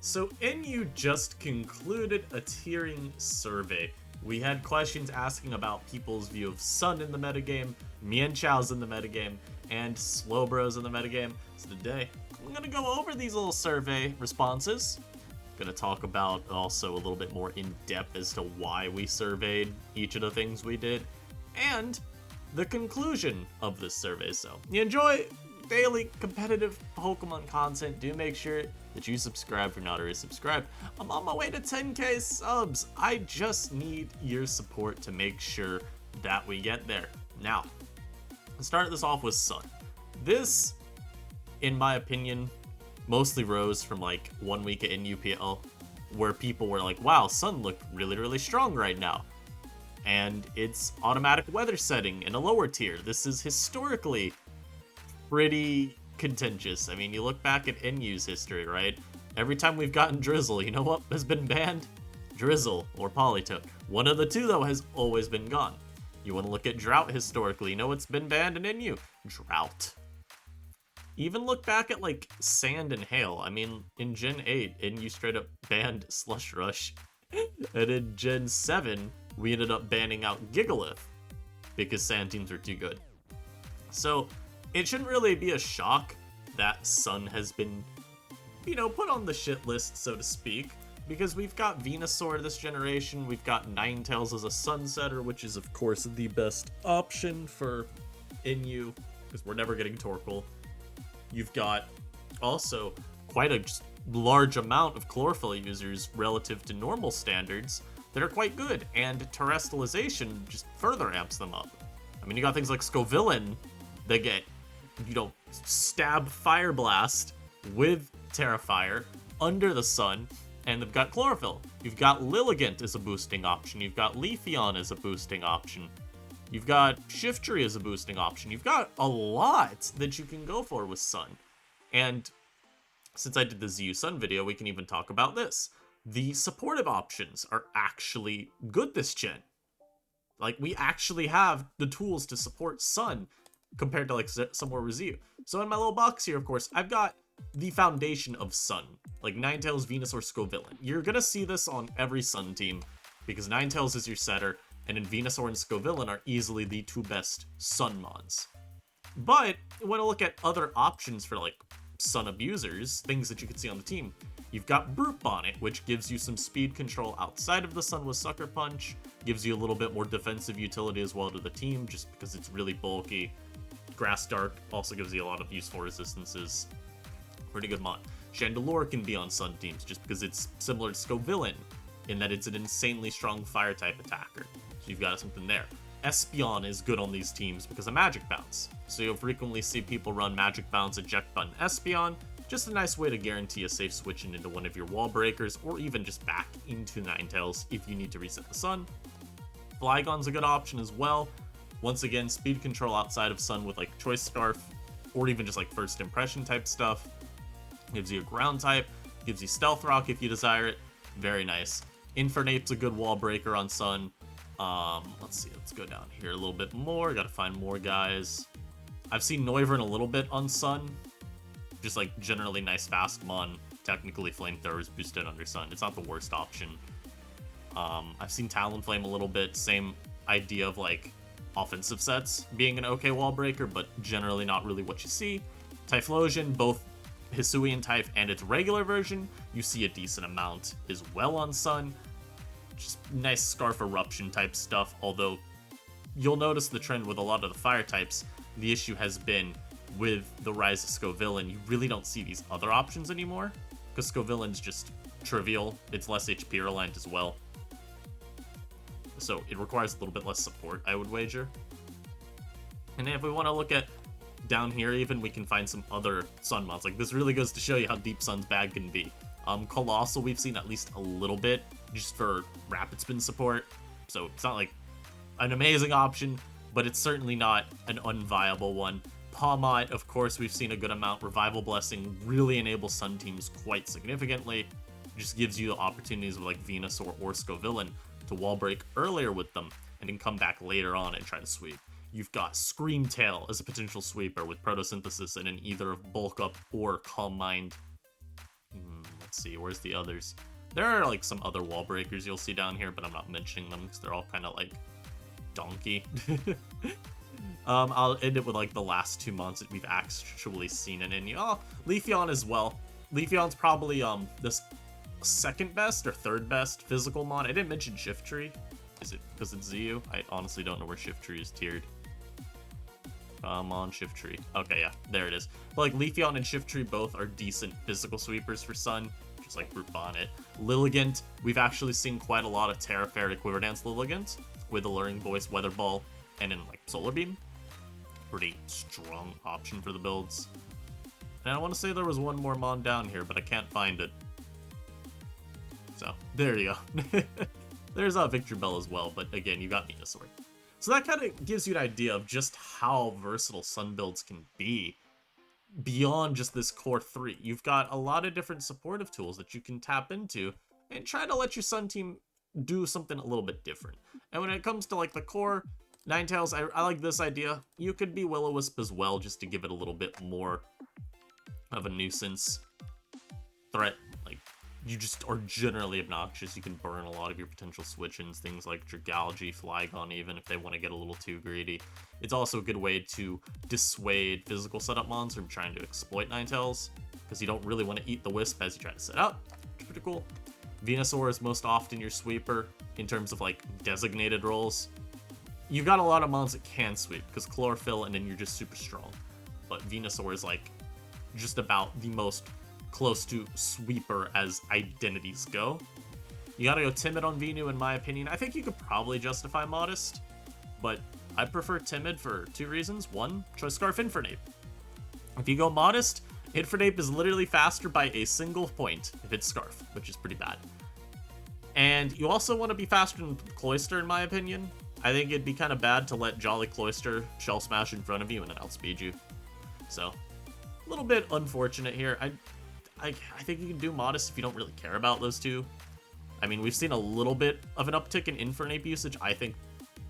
So NU just concluded a tiering survey. We had questions asking about people's view of Sun in the metagame, Mienchao's in the metagame, and Slowbro's in the metagame. So today, I'm gonna go over these little survey responses. Gonna talk about also a little bit more in depth as to why we surveyed each of the things we did, and the conclusion of this survey. So, you enjoy daily competitive Pokemon content, do make sure that you subscribe if you're not already subscribed. I'm on my way to 10k subs. I just need your support to make sure that we get there. Now, let's start this off with Sun. This, in my opinion, mostly rose from like 1 week at NUPL, where people were like, wow, Sun looked really, really strong right now. And it's automatic weather setting in a lower tier. This is historically pretty contentious. I mean, you look back at NU's history, right? Every time we've gotten Drizzle, you know what has been banned? Drizzle or Politoed. One of the two, though, has always been gone. You want to look at Drought historically, you know what's been banned in NU? Drought. Even look back at, like, Sand and Hail. I mean, in Gen 8, NU straight up banned Slush Rush. And in Gen 7, we ended up banning out Gigalith because Sand teams are too good. So, it shouldn't really be a shock that Sun has been, you know, put on the shit list, so to speak, because we've got Venusaur this generation, we've got Ninetales as a Sunsetter, which is, of course, the best option for NU, because we're never getting Torkoal. You've got also quite a large amount of Chlorophyll users relative to normal standards that are quite good, and Terrestrialization just further amps them up. I mean, you got things like Scovillain that get, you know, stab Fire Blast with Terrafire under the sun, and they've got Chlorophyll. You've got Lilligant as a boosting option. You've got Leafeon as a boosting option. You've got Shiftry as a boosting option. You've got a lot that you can go for with Sun. And since I did the ZU Sun video, we can even talk about this. The supportive options are actually good this gen. Like, we actually have the tools to support Sun compared to, like, somewhere with ZU. So in my little box here, of course, I've got the foundation of Sun, like Ninetales, Venusaur, Scovillain. You're gonna see this on every Sun team, because Ninetales is your setter, and then Venusaur and Scovillain are easily the two best Sun mons. But when I look at other options for, like, Sun abusers, things that you can see on the team, you've got Brute Bonnet, which gives you some speed control outside of the Sun with Sucker Punch, gives you a little bit more defensive utility as well to the team, just because it's really bulky. Grass Dark also gives you a lot of useful resistances. Pretty good mon. Chandelure can be on Sun teams just because it's similar to Scovillain in that it's an insanely strong fire type attacker. So you've got something there. Espeon is good on these teams because of Magic Bounce. So you'll frequently see people run Magic Bounce, Eject Button, Espeon. Just a nice way to guarantee a safe switching into one of your wall breakers, or even just back into Ninetales if you need to reset the Sun. Flygon's a good option as well. Once again, speed control outside of Sun with like Choice Scarf, or even just like first impression type stuff. Gives you a ground type, gives you Stealth Rock if you desire it. Very nice. Infernape's a good wall breaker on Sun. Let's see, let's go down here a little bit more. Gotta find more guys. I've seen Noivern a little bit on Sun. Just like generally nice fast mon. Technically Flamethrowers boosted under Sun. It's not the worst option. I've seen Talonflame a little bit. Same idea of like offensive sets being an okay wall breaker, but generally not really what you see. Typhlosion, both Hisuian type and its regular version, you see a decent amount as well on Sun. Just nice Scarf Eruption type stuff, although you'll notice the trend with a lot of the fire types. The issue has been with the rise of Scovillain, you really don't see these other options anymore, because Scovillain's just trivial. It's less HP reliant as well, so it requires a little bit less support, I would wager. And if we want to look at down here even, we can find some other Sun mods. Like, this really goes to show you how deep Sun's bag can be. Colossal we've seen at least a little bit, just for rapid spin support, so it's not like an amazing option, but it's certainly not an unviable one. Pawmot, of course, we've seen a good amount. Revival Blessing really enables Sun teams quite significantly. Just gives you the opportunities with like Venusaur or Scovillain to wall break earlier with them, and then come back later on and try to sweep. You've got Screamtail as a potential sweeper with Photosynthesis and an either of Bulk Up or Calm Mind. Let's see, where's the others? There are like some other wall breakers you'll see down here, but I'm not mentioning them because they're all kind of like donkey. I'll end it with like the last 2 months that we've actually seen it in. Oh, Leafeon as well. Leafeon's probably this second best or third best physical mon. I didn't mention Shiftry. Is it because it's ZU? I honestly don't know where Shiftry is tiered. On Shiftry. Okay, yeah, there it is. But like Leafeon and Shiftry both are decent physical sweepers for Sun, just like Brute Bonnet. Lilligant, we've actually seen quite a lot of Terra Fairy Quiver Dance Lilligant with Alluring Voice, Weather Ball, and then like Solar Beam. Pretty strong option for the builds. And I want to say there was one more mon down here, but I can't find it. So, there you go. There's Victreebel as well, but again, you got Venusaur. So that kind of gives you an idea of just how versatile Sun builds can be beyond just this core 3. You've got a lot of different supportive tools that you can tap into and try to let your Sun team do something a little bit different. And when it comes to like the core, Ninetales, I like this idea. You could be Will-O-Wisp as well, just to give it a little bit more of a nuisance threat. Like, you just are generally obnoxious. You can burn a lot of your potential switch-ins, things like Dragalge, Flygon, even if they want to get a little too greedy. It's also a good way to dissuade physical setup mons from trying to exploit Ninetales, because you don't really want to eat the Wisp as you try to set up, which is pretty cool. Venusaur is most often your sweeper in terms of like designated roles. You've got a lot of mons that can sweep, because Chlorophyll and then you're just super strong. But Venusaur is like just about the most close to sweeper as identities go. You gotta go Timid on Venu in my opinion. I think you could probably justify Modest, but I prefer Timid for 2 reasons. 1, Choice Scarf Infernape. If you go Modest, Infernape is literally faster by a single point if it's Scarf, which is pretty bad. And you also want to be faster than Cloyster in my opinion. I think it'd be kind of bad to let Jolly Cloyster Shell Smash in front of you and then outspeed you. So, a little bit unfortunate here. I think you can do Modest if you don't really care about those two. I mean, we've seen a little bit of an uptick in Infernape usage, I think,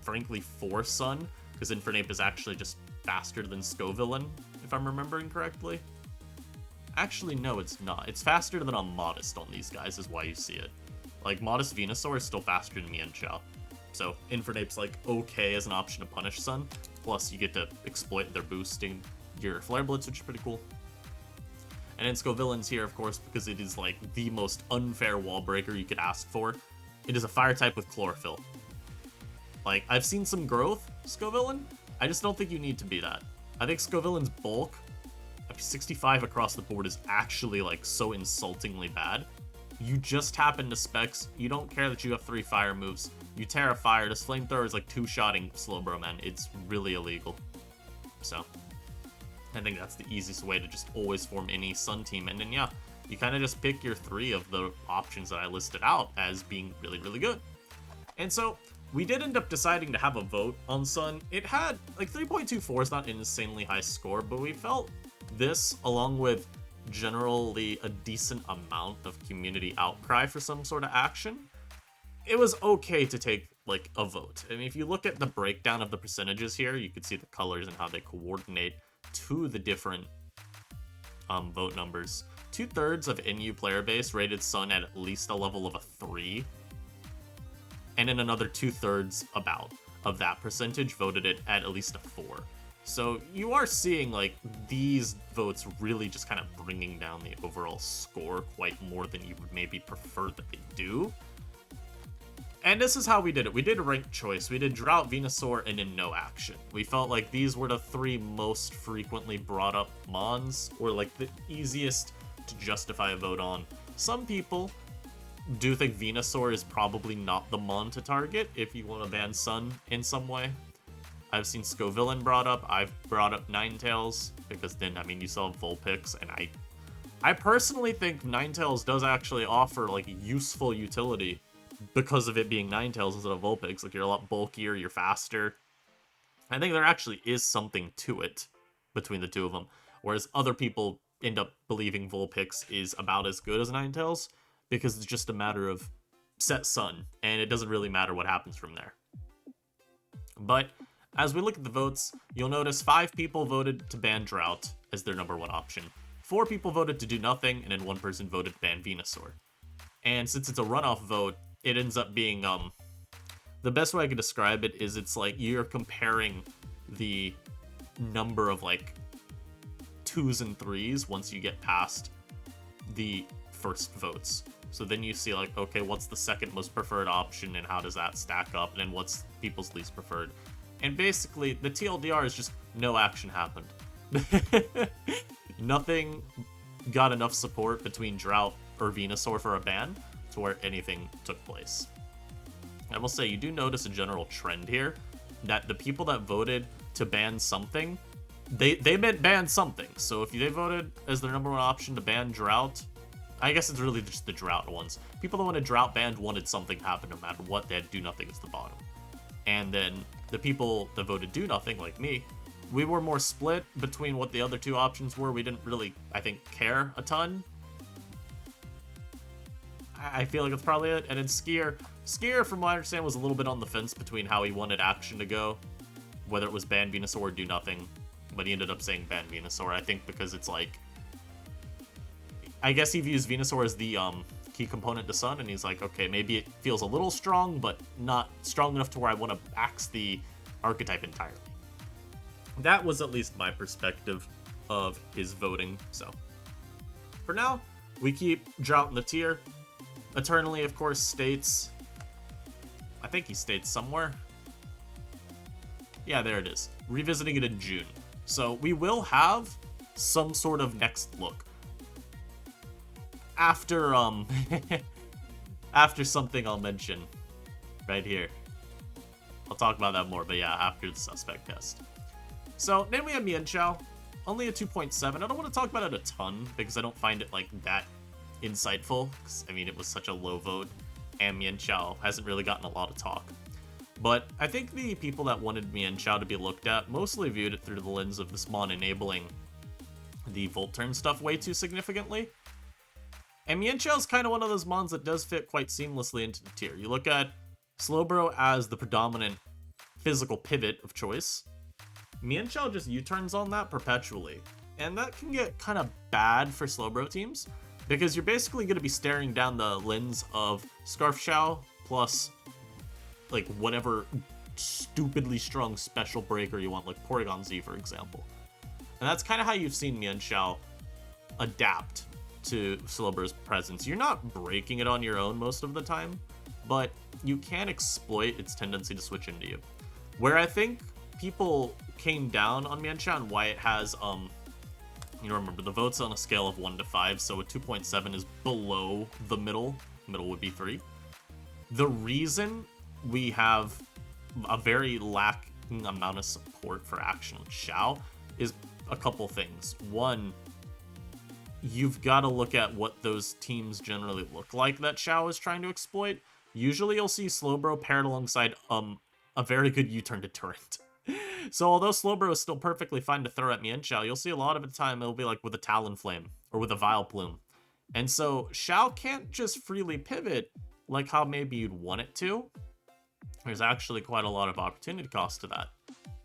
frankly, for Sun, because Infernape is actually just faster than Scovillain, if I'm remembering correctly. Actually, no, it's not. It's faster than a Modest on these guys, is why you see it. Like, Modest Venusaur is still faster than Mienshao. So, Infernape's, like, okay as an option to punish Sun. Plus, you get to exploit their boosting your Flare Blitz, which is pretty cool. And then Scovillain's here, of course, because it is, like, the most unfair wall breaker you could ask for. It is a fire type with Chlorophyll. Like, I've seen some growth, Scovillain. I just don't think you need to be that. I think Scovillain's bulk, 65 across the board, is actually, like, so insultingly bad. You just tap into specs. You don't care that you have 3 fire moves. You Terra Fire. This Flamethrower is like 2-shotting Slowbro, man. It's really illegal. So, I think that's the easiest way to just always form any Sun team. And then, yeah, you kind of just pick your 3 of the options that I listed out as being really, really good. And so, we did end up deciding to have a vote on Sun. It had, like, 3.24 is not an insanely high score, but we felt this, along with generally a decent amount of community outcry for some sort of action, it was okay to take, like, a vote. I mean, if you look at the breakdown of the percentages here, you can see the colors and how they coordinate to the different vote numbers. 2/3 of NU player base rated Sun at least a level of a 3. And then another 2/3 about of that percentage voted it at least a 4. So you are seeing, like, these votes really just kind of bringing down the overall score quite more than you would maybe prefer that they do. And this is how we did it. We did ranked choice. We did Drought, Venusaur, and then no action. We felt like these were the 3 most frequently brought up mons, or like the easiest to justify a vote on. Some people do think Venusaur is probably not the mon to target if you want to ban Sun in some way. I've seen Scovillain brought up. I've brought up Ninetales, because then, I mean, you still have Vulpix, and I personally think Ninetales does actually offer, like, useful utility because of it being Ninetales instead of Vulpix. Like, you're a lot bulkier, you're faster. I think there actually is something to it between the two of them, whereas other people end up believing Vulpix is about as good as Ninetales, because it's just a matter of set Sun, and it doesn't really matter what happens from there. But as we look at the votes, you'll notice 5 people voted to ban Drought as their number 1 option. 4 people voted to do nothing, and then 1 person voted ban Venusaur. And since it's a runoff vote, it ends up being, the best way I could describe it is it's like you're comparing the number of, like, 2s and 3s once you get past the first votes. So then you see, like, okay, what's the second most preferred option, and how does that stack up, and then what's people's least preferred. And basically, the TLDR is just no action happened. Nothing got enough support between Drought or Venusaur for a ban to where anything took place. I will say, you do notice a general trend here, that the people that voted to ban something, they meant ban something. So if they voted as their number 1 option to ban Drought, I guess it's really just the Drought ones. People that wanted Drought banned wanted something to happen no matter what. They had do nothing as the bottom. And then the people that voted do nothing, like me, we were more split between what the other 2 options were. We didn't really, I think, care a ton. I feel like that's probably it. And then Skier, from what I understand, was a little bit on the fence between how he wanted action to go, whether it was ban Venusaur or do nothing. But he ended up saying ban Venusaur, I think, because it's like, I guess he views Venusaur as the key component to Sun, and he's like, okay, maybe it feels a little strong, but not strong enough to where I want to axe the archetype entirely. That was at least my perspective of his voting. So for now, we keep Drought in the tier. Eternally, of course, states, I think he states somewhere. Yeah, there it is. Revisiting it in June. So we will have some sort of next look. After, after something I'll mention right here. I'll talk about that more, but yeah, after the suspect test. So then we have Mienshao, only a 2.7. I don't want to talk about it a ton because I don't find it like that insightful. Because, I mean, it was such a low vote, and Mienshao hasn't really gotten a lot of talk. But I think the people that wanted Mienshao to be looked at mostly viewed it through the lens of this mon enabling the Volt Turn stuff way too significantly. And Mienshao's kind of one of those mons that does fit quite seamlessly into the tier. You look at Slowbro as the predominant physical pivot of choice. Mienshao just U-turns on that perpetually. And that can get kind of bad for Slowbro teams, because you're basically going to be staring down the lens of Scarf Shao plus, like, whatever stupidly strong special breaker you want, like Porygon Z, for example. And that's kind of how you've seen Mienshao adapt to Slowbro's presence. You're not breaking it on your own most of the time, but you can exploit its tendency to switch into you. Where I think people came down on Mienshao and why it has, you know, remember, the votes on a scale of 1 to 5, so a 2.7 is below the middle. Middle would be 3. The reason we have a very lacking amount of support for action with Shao is a couple things. One, you've got to look at what those teams generally look like that Shao is trying to exploit. Usually you'll see Slowbro paired alongside a very good U-turn deterrent. So although Slowbro is still perfectly fine to throw at Mienshao, you'll see a lot of the time it'll be like with a Talonflame or with a Vileplume. And so Shao can't just freely pivot like how maybe you'd want it to. There's actually quite a lot of opportunity cost to that.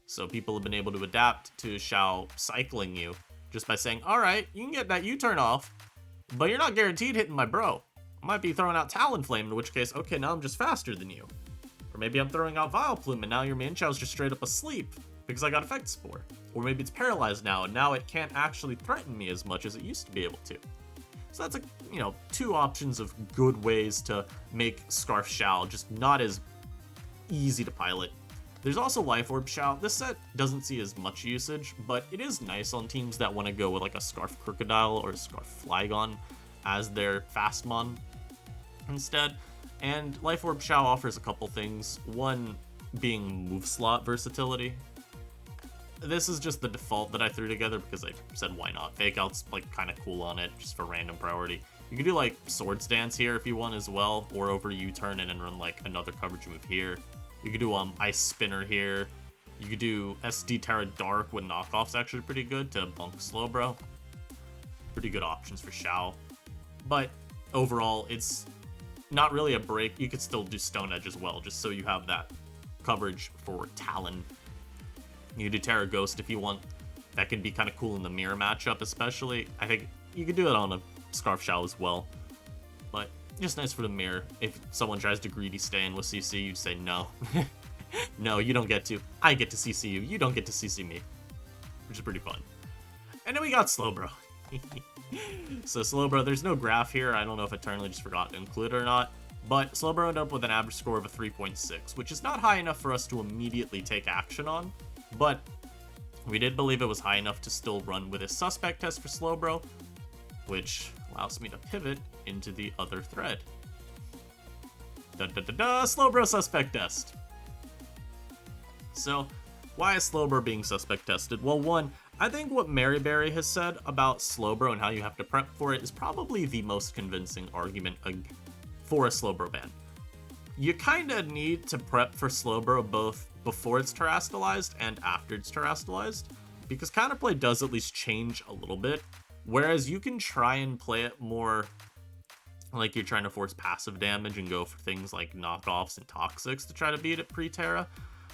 So people have been able to adapt to Shao cycling you just by saying, alright, you can get that U-turn off, but you're not guaranteed hitting my bro. I might be throwing out Talonflame, in which case, okay, now I'm just faster than you. Or maybe I'm throwing out Vileplume, and now your Mienshao's just straight up asleep, because I got Effect Spore. Or maybe it's paralyzed now, and now it can't actually threaten me as much as it used to be able to. So that's, you know, 2 options of good ways to make Scarf Shao just not as easy to pilot. There's also Life Orb Shao. This set doesn't see as much usage, but it is nice on teams that want to go with like a Scarf Crocodile or a Scarf Flygon as their fast mon instead. And Life Orb Shao offers a couple things. One being move slot versatility. This is just the default that I threw together because I said why not. Fake Out's like kind of cool on it, just for random priority. You can do like Swords Dance here if you want as well, or over U-turn and then run like another coverage move here. You could do Ice Spinner here. You could do SD Terra Dark when knockoff's actually pretty good to bunk Slowbro. Pretty good options for Shao. But overall, it's not really a break. You could still do Stone Edge as well, just so you have that coverage for Talon. You could do Terra Ghost if you want That can be kind of cool in the mirror matchup, especially. I think you could do it on a Scarf Shell as well. But just nice for the mirror. If someone tries to greedy stay in with CC, you'd say no. No, you don't get to. I get to CC you. You don't get to CC me. Which is pretty fun. And then we got Slowbro. So Slowbro, there's no graph here. I don't know if Eternally just forgot to include it or not. But Slowbro ended up with an average score of a 3.6, which is not high enough for us to immediately take action on. But we did believe it was high enough to still run with a suspect test for Slowbro, which allows me to pivot into the other thread. Slowbro suspect test. So, why is Slowbro being suspect tested? Well, one, I think what Maryberry has said about Slowbro and how you have to prep for it is probably the most convincing argument for a Slowbro ban. You kinda need to prep for Slowbro both before it's terastallized and after it's terastallized, because counterplay does at least change a little bit, whereas you can try and play it more like you're trying to force passive damage and go for things like knockoffs and toxics to try to beat it pre-Terra.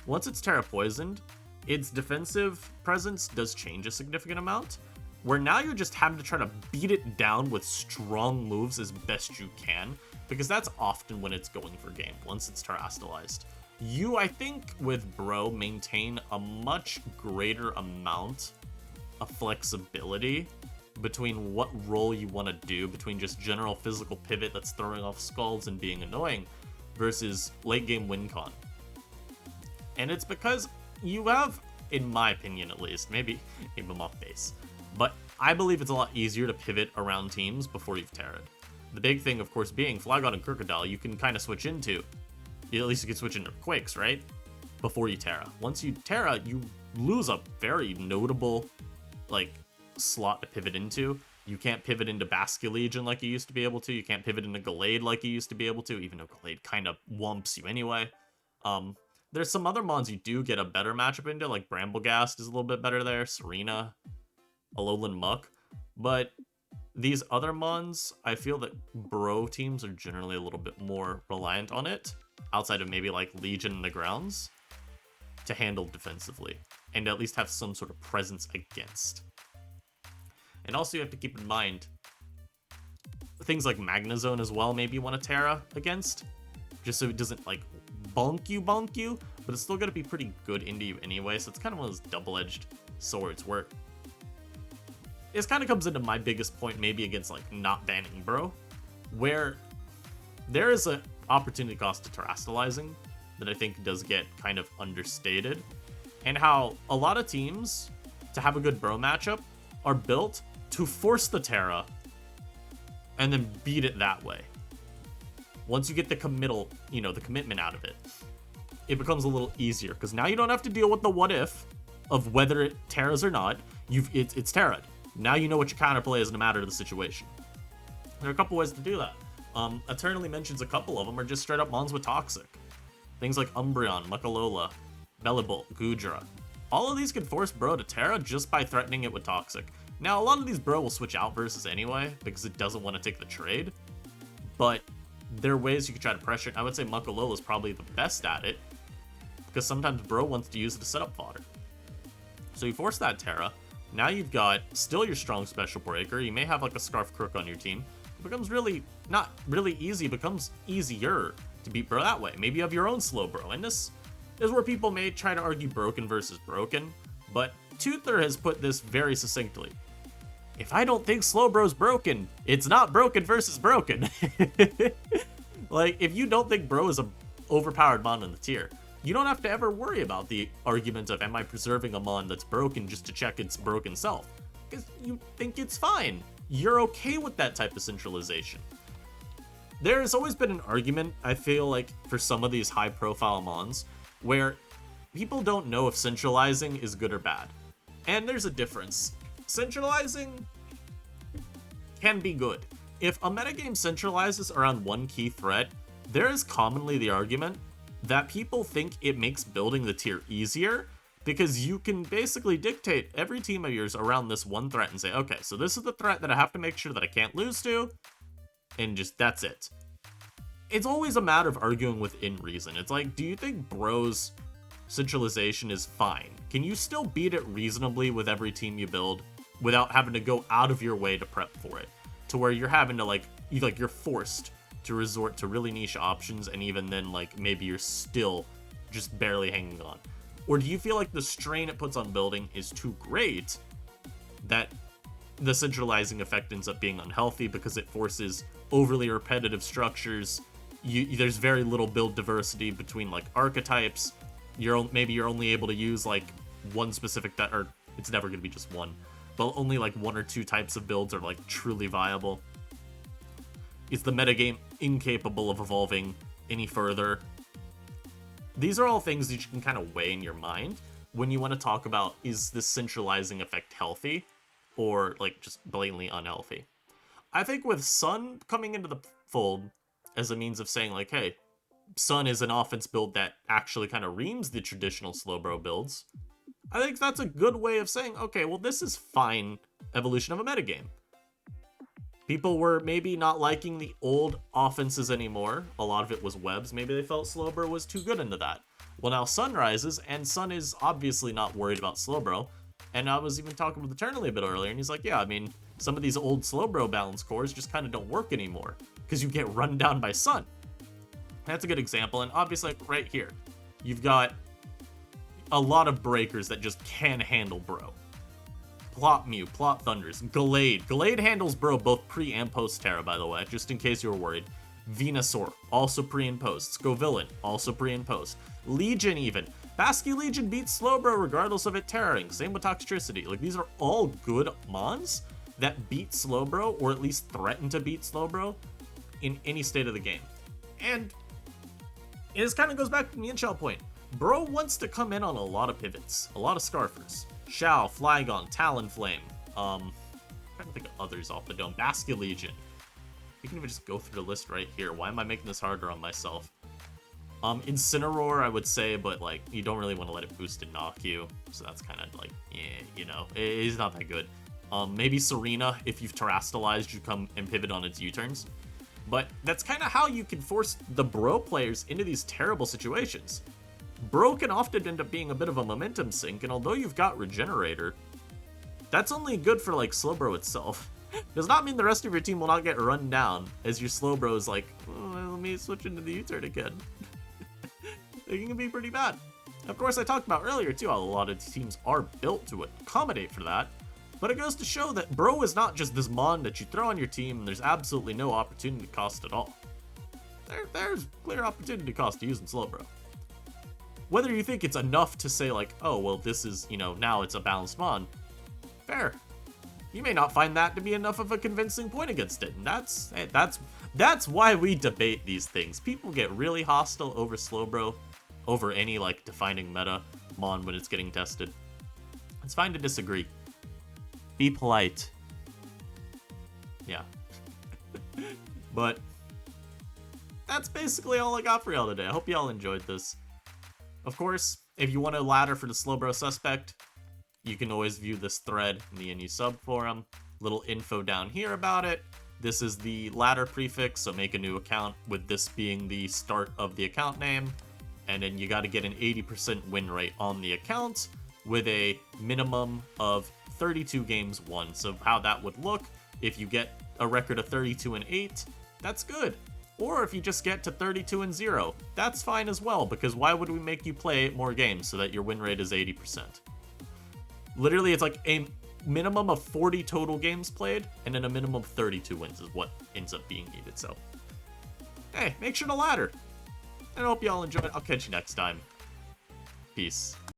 Once it's Terra poisoned, its defensive presence does change a significant amount, where now you're just having to try to beat it down with strong moves as best you can, because that's often when it's going for game, once it's terastallized. You, I think, with Bro, maintain a much greater amount of flexibility between what role you want to do, between just general physical pivot that's throwing off skulls and being annoying, versus late game win con. And it's because you have, in my opinion at least, maybe I'm off base, but I believe it's a lot easier to pivot around teams before you've Terra'd. The big thing, of course, being Flygon and Crocodile, you can kind of switch into. At least you can switch into Quakes, right? Before you Terra. Once you Terra, you lose a very notable, like, slot to pivot into. You can't pivot into Basculegion like you used to be able to. You can't pivot into Gallade like you used to be able to, even though Gallade kind of wumps you anyway. There's some other mons you do get a better matchup into, like Bramblegast is a little bit better there, Serena, Alolan Muck, but these other mons, I feel that Bro teams are generally a little bit more reliant on it, outside of maybe like Legion and the Grounds, to handle defensively, and at least have some sort of presence against. And also you have to keep in mind, things like Magnezone as well, maybe you want to Terra against, just so it doesn't like bonk you, but it's still going to be pretty good into you anyway, so it's kind of one of those double-edged swords where this kind of comes into my biggest point maybe against like not banning Bro, where there is an opportunity cost to terastallizing that I think does get kind of understated, and how a lot of teams, to have a good Bro matchup, are built to force the Terra and then beat it that way. Once you get the commitment out of it, it becomes a little easier, because now you don't have to deal with the what if of whether it Terras or not. It's Terra'd. Now you know what your counterplay is no matter the situation. There are a couple ways to do that. Eternally mentions a couple of them are just straight up mons with Toxic. Things like Umbreon, Muckalola, Bellibolt, Goodra. All of these can force Bro to Terra just by threatening it with Toxic. Now, a lot of these Bro will switch out versus anyway, because it doesn't want to take the trade. But there are ways you can try to pressure it. I would say Muckalola is probably the best at it, because sometimes Bro wants to use it to set up fodder. So you force that Terra. Now you've got still your strong Special Breaker. You may have like a Scarf Crook on your team. It becomes really, not really easy, it becomes easier to beat Bro that way. Maybe you have your own Slowbro, and this is where people may try to argue broken versus broken, but Toother has put this very succinctly. If I don't think Slowbro's broken, it's not broken versus broken. Like, if you don't think Bro is a overpowered mon in the tier, you don't have to ever worry about the argument of, am I preserving a mon that's broken just to check its broken self? Because you think it's fine. You're okay with that type of centralization. There's always been an argument, I feel like, for some of these high-profile mons, where people don't know if centralizing is good or bad. And there's a difference. Centralizing can be good. If a metagame centralizes around one key threat, there is commonly the argument that people think it makes building the tier easier, because you can basically dictate every team of yours around this one threat and say, okay, so this is the threat that I have to make sure that I can't lose to, and just that's it. It's always a matter of arguing within reason. It's like, do you think Bro's centralization is fine? can you still beat it reasonably with every team you build without having to go out of your way to prep for it? To where you're having to, you're forced to resort to really niche options, and even then, maybe you're still just barely hanging on. Or do you feel like the strain it puts on building is too great that the centralizing effect ends up being unhealthy because it forces overly repetitive structures? There's very little build diversity between archetypes. Maybe you're only able to use one specific or it's never going to be just one, but only one or two types of builds are truly viable. Is the metagame incapable of evolving any further? These are all things that you can kind of weigh in your mind when you want to talk about, is this centralizing effect healthy or just blatantly unhealthy? I think with Sun coming into the fold as a means of saying hey, Sun is an offense build that actually kind of reams the traditional Slowbro builds, I think that's a good way of saying, okay, well, this is fine evolution of a metagame. People were maybe not liking the old offenses anymore. A lot of it was webs. Maybe they felt Slowbro was too good into that. Well, now Sun rises, and Sun is obviously not worried about Slowbro. And I was even talking with Eternally a bit earlier, and he's like, yeah, I mean, some of these old Slowbro balance cores just kind of don't work anymore because you get run down by Sun. That's a good example, and obviously right here, you've got a lot of breakers that just can handle Bro. Plot Mew, Plot Thunders, Gallade. Gallade handles Bro both pre and post Terra, by the way, just in case you were worried. Venusaur, also pre and post. Scovillain, also pre and post. Legion even. Basky Legion beats Slowbro regardless of it terroring. Same with Toxtricity. These are all good mons that beat Slowbro, or at least threaten to beat Slowbro in any state of the game. And it kind of goes back to the Meowscara point. Bro wants to come in on a lot of pivots, a lot of Scarfers. Shao, Flygon, Talonflame. I'm trying to think of others off the dome. Basket Legion. We can even just go through the list right here. Why am I making this harder on myself? Incineroar, I would say, but you don't really want to let it boost and knock you. So that's kind of it's not that good. Maybe Serena, if you've terastallized, you come and pivot on its U-turns. But that's kind of how you can force the Bro players into these terrible situations. Bro can often end up being a bit of a momentum sink, and although you've got Regenerator, that's only good for Slowbro itself. Does not mean the rest of your team will not get run down as your Slowbro is let me switch into the U-turn again. It can be pretty bad. Of course, I talked about earlier too how a lot of teams are built to accommodate for that, but it goes to show that Bro is not just this mon that you throw on your team and there's absolutely no opportunity cost at all. There's clear opportunity cost to using Slowbro. Whether you think it's enough to say oh, well, this is, now it's a balanced mon, fair. You may not find that to be enough of a convincing point against it, and that's why we debate these things. People get really hostile over Slowbro, over any, defining meta mon when it's getting tested. It's fine to disagree. Be polite. Yeah. But that's basically all I got for y'all today. I hope y'all enjoyed this. Of course, if you want a ladder for the Slowbro suspect, you can always view this thread in the NU sub forum. Little info down here about it. This is the ladder prefix, so make a new account with this being the start of the account name. And then you got to get an 80% win rate on the account with a minimum of 32 games won. So how that would look, if you get a record of 32-8, that's good. Or if you just get to 32-0, that's fine as well, because why would we make you play more games so that your win rate is 80%? Literally, it's a minimum of 40 total games played, and then a minimum of 32 wins is what ends up being needed. So, hey, make sure to ladder. And I hope y'all enjoy it. I'll catch you next time. Peace.